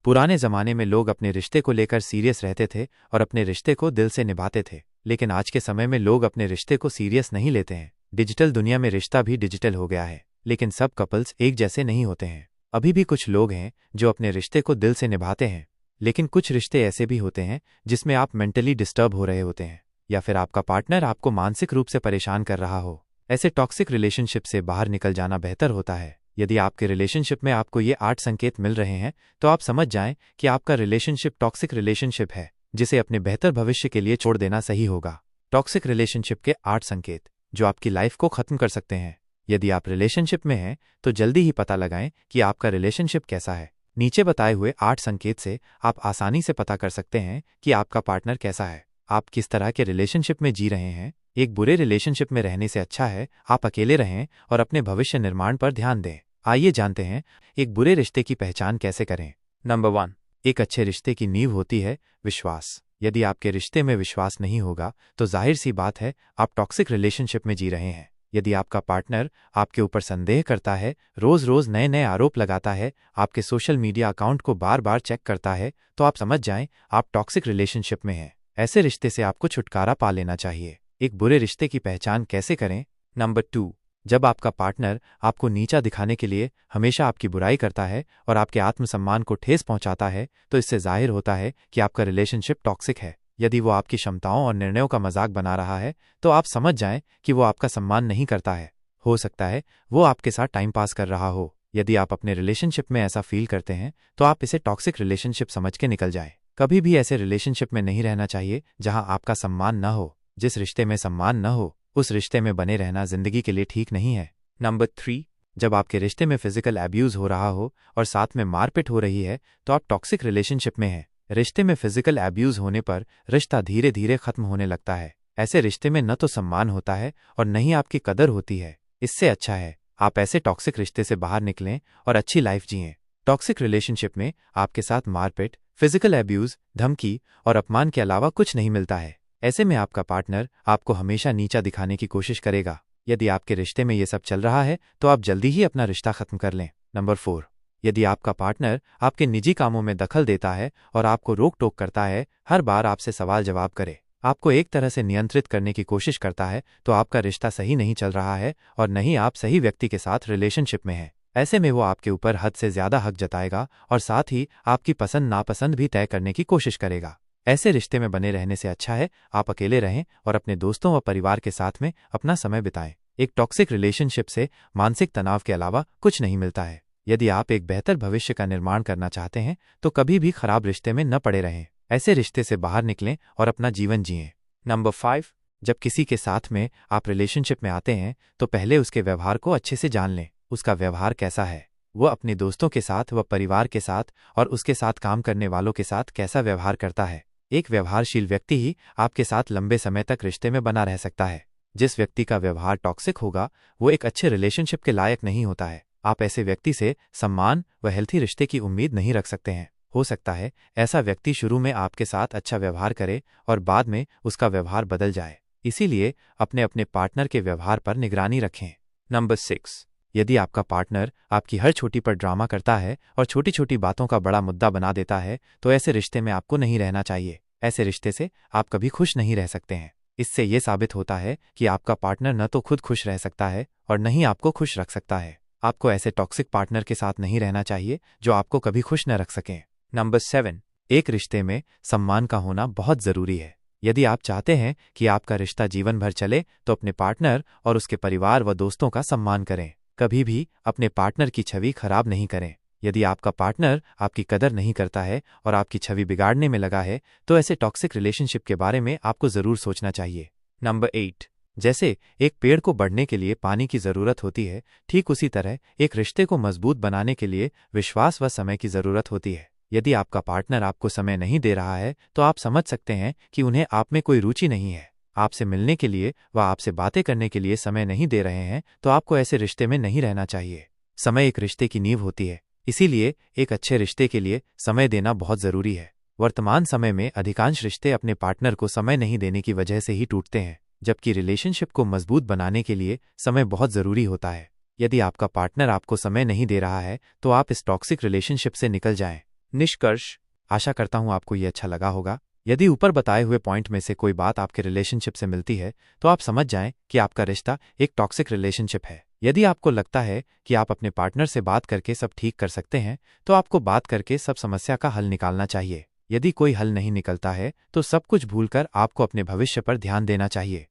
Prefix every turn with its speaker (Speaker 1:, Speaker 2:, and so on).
Speaker 1: पुराने ज़माने में लोग अपने रिश्ते को लेकर सीरियस रहते थे और अपने रिश्ते को दिल से निभाते थे, लेकिन आज के समय में लोग अपने रिश्ते को सीरियस नहीं लेते हैं। डिजिटल दुनिया में रिश्ता भी डिजिटल हो गया है, लेकिन सब कपल्स एक जैसे नहीं होते हैं। अभी भी कुछ लोग हैं जो अपने रिश्ते को दिल से निभाते हैं, लेकिन कुछ रिश्ते ऐसे भी होते हैं जिसमें आप मेंटली डिस्टर्ब हो रहे होते हैं, या फिर आपका पार्टनर आपको मानसिक रूप से परेशान कर रहा हो। ऐसे टॉक्सिक रिलेशनशिप से बाहर निकल जाना बेहतर होता है। यदि आपके रिलेशनशिप में आपको ये 8 संकेत मिल रहे हैं, तो आप समझ जाएं कि आपका रिलेशनशिप टॉक्सिक रिलेशनशिप है, जिसे अपने बेहतर भविष्य के लिए छोड़ देना सही होगा। टॉक्सिक रिलेशनशिप के 8 संकेत जो आपकी लाइफ को खत्म कर सकते हैं। यदि आप रिलेशनशिप में हैं, तो जल्दी ही पता लगाएं कि आपका रिलेशनशिप कैसा है। नीचे बताए हुए 8 संकेत से आप आसानी से पता कर सकते हैं कि आपका पार्टनर कैसा है, आप किस तरह के रिलेशनशिप में जी रहे हैं। एक बुरे रिलेशनशिप में रहने से अच्छा है आप अकेले रहें और अपने भविष्य निर्माण पर ध्यान दें। आइए जानते हैं एक बुरे रिश्ते की पहचान कैसे करें। नंबर 1, एक अच्छे रिश्ते की नींव होती है विश्वास। यदि आपके रिश्ते में विश्वास नहीं होगा, तो जाहिर सी बात है आप टॉक्सिक रिलेशनशिप में जी रहे हैं। यदि आपका पार्टनर आपके ऊपर संदेह करता है, रोज रोज नए नए आरोप लगाता है, आपके सोशल मीडिया अकाउंट को बार बार चेक करता है, तो आप समझ जाएं आप टॉक्सिक रिलेशनशिप में हैं। ऐसे रिश्ते से आपको छुटकारा पा लेना चाहिए। एक बुरे रिश्ते की पहचान कैसे करें। नंबर 2, जब आपका पार्टनर आपको नीचा दिखाने के लिए हमेशा आपकी बुराई करता है और आपके आत्मसम्मान को ठेस पहुंचाता है, तो इससे जाहिर होता है कि आपका रिलेशनशिप टॉक्सिक है। यदि वो आपकी क्षमताओं और निर्णयों का मजाक बना रहा है, तो आप समझ जाएं कि वो आपका सम्मान नहीं करता है। हो सकता है वो आपके साथ टाइम पास कर रहा हो। यदि आप अपने रिलेशनशिप में ऐसा फील करते हैं, तो आप इसे टॉक्सिक रिलेशनशिप समझ के निकल जाएं। कभी भी ऐसे रिलेशनशिप में नहीं रहना चाहिए जहां आपका सम्मान न हो। जिस रिश्ते में सम्मान न हो, उस रिश्ते में बने रहना जिंदगी के लिए ठीक नहीं है। नंबर 3, जब आपके रिश्ते में फिजिकल एब्यूज हो रहा हो और साथ में मारपीट हो रही है, तो आप टॉक्सिक रिलेशनशिप में हैं। रिश्ते में फिजिकल एब्यूज होने पर रिश्ता धीरे धीरे खत्म होने लगता है। ऐसे रिश्ते में न तो सम्मान होता है और न ही आपकी कदर होती है। इससे अच्छा है आप ऐसे टॉक्सिक रिश्ते से बाहर निकलें और अच्छी लाइफ जिएं। टॉक्सिक रिलेशनशिप में आपके साथ मारपीट, फिजिकल एब्यूज, धमकी और अपमान के अलावा कुछ नहीं मिलता है। ऐसे में आपका पार्टनर आपको हमेशा नीचा दिखाने की कोशिश करेगा। यदि आपके रिश्ते में ये सब चल रहा है, तो आप जल्दी ही अपना रिश्ता खत्म कर लें। नंबर 4, यदि आपका पार्टनर आपके निजी कामों में दखल देता है और आपको रोक टोक करता है, हर बार आपसे सवाल जवाब करे, आपको एक तरह से नियंत्रित करने की कोशिश करता है, तो आपका रिश्ता सही नहीं चल रहा है और न ही आप सही व्यक्ति के साथ रिलेशनशिप में हैं। ऐसे में वो आपके ऊपर हद से ज्यादा हक जताएगा और साथ ही आपकी पसंद नापसंद भी तय करने की कोशिश करेगा। ऐसे रिश्ते में बने रहने से अच्छा है आप अकेले रहें और अपने दोस्तों व परिवार के साथ में अपना समय बिताएं। एक टॉक्सिक रिलेशनशिप से मानसिक तनाव के अलावा कुछ नहीं मिलता है। यदि आप एक बेहतर भविष्य का निर्माण करना चाहते हैं, तो कभी भी खराब रिश्ते में न पड़े रहें। ऐसे रिश्ते से बाहर निकलें और अपना जीवन जिएं। नंबर 5, जब किसी के साथ में आप रिलेशनशिप में आते हैं, तो पहले उसके व्यवहार को अच्छे से जान लें। उसका व्यवहार कैसा है, वो अपने दोस्तों के साथ व परिवार के साथ और उसके साथ काम करने वालों के साथ कैसा व्यवहार करता है। एक व्यवहारशील व्यक्ति ही आपके साथ लंबे समय तक रिश्ते में बना रह सकता है। जिस व्यक्ति का व्यवहार टॉक्सिक होगा, वो एक अच्छे रिलेशनशिप के लायक नहीं होता है। आप ऐसे व्यक्ति से सम्मान व हेल्थी रिश्ते की उम्मीद नहीं रख सकते हैं। हो सकता है ऐसा व्यक्ति शुरू में आपके साथ अच्छा व्यवहार करे और बाद में उसका व्यवहार बदल जाए। इसीलिए अपने अपने पार्टनर के व्यवहार पर निगरानी रखें। नंबर 6, यदि आपका पार्टनर आपकी हर छोटी पर ड्रामा करता है और छोटी छोटी बातों का बड़ा मुद्दा बना देता है, तो ऐसे रिश्ते में आपको नहीं रहना चाहिए। ऐसे रिश्ते से आप कभी खुश नहीं रह सकते हैं। इससे यह साबित होता है कि आपका पार्टनर न तो खुद खुश रह सकता है और न ही आपको खुश रख सकता है। आपको ऐसे टॉक्सिक पार्टनर के साथ नहीं रहना चाहिए जो आपको कभी खुश न रख सकें। नंबर 7, एक रिश्ते में सम्मान का होना बहुत जरूरी है। यदि आप चाहते हैं कि आपका रिश्ता जीवन भर चले, तो अपने पार्टनर और उसके परिवार व दोस्तों का सम्मान करें। कभी भी अपने पार्टनर की छवि खराब नहीं करें। यदि आपका पार्टनर आपकी कदर नहीं करता है और आपकी छवि बिगाड़ने में लगा है, तो ऐसे टॉक्सिक रिलेशनशिप के बारे में आपको जरूर सोचना चाहिए। नंबर 8, जैसे एक पेड़ को बढ़ने के लिए पानी की जरूरत होती है, ठीक उसी तरह एक रिश्ते को मजबूत बनाने के लिए विश्वास व समय की जरूरत होती है। यदि आपका पार्टनर आपको समय नहीं दे रहा है, तो आप समझ सकते हैं कि उन्हें आप में कोई रुचि नहीं है। आपसे मिलने के लिए व आपसे बातें करने के लिए समय नहीं दे रहे हैं, तो आपको ऐसे रिश्ते में नहीं रहना चाहिए। समय एक रिश्ते की नींव होती है, इसीलिए एक अच्छे रिश्ते के लिए समय देना बहुत जरूरी है। वर्तमान समय में अधिकांश रिश्ते अपने पार्टनर को समय नहीं देने की वजह से ही टूटते हैं, जबकि रिलेशनशिप को मजबूत बनाने के लिए समय बहुत जरूरी होता है। यदि आपका पार्टनर आपको समय नहीं दे रहा है, तो आप इस टॉक्सिक रिलेशनशिप से निकल जाएं। निष्कर्ष, आशा करता हूं आपको ये अच्छा लगा होगा। यदि ऊपर बताए हुए पॉइंट में से कोई बात आपके रिलेशनशिप से मिलती है तो आप समझ जाएं कि आपका रिश्ता एक टॉक्सिक रिलेशनशिप है। यदि आपको लगता है कि आप अपने पार्टनर से बात करके सब ठीक कर सकते हैं तो आपको बात करके सब समस्या का हल निकालना चाहिए। यदि कोई हल नहीं निकलता है तो सब कुछ भूलकर आपको अपने भविष्य पर ध्यान देना चाहिए।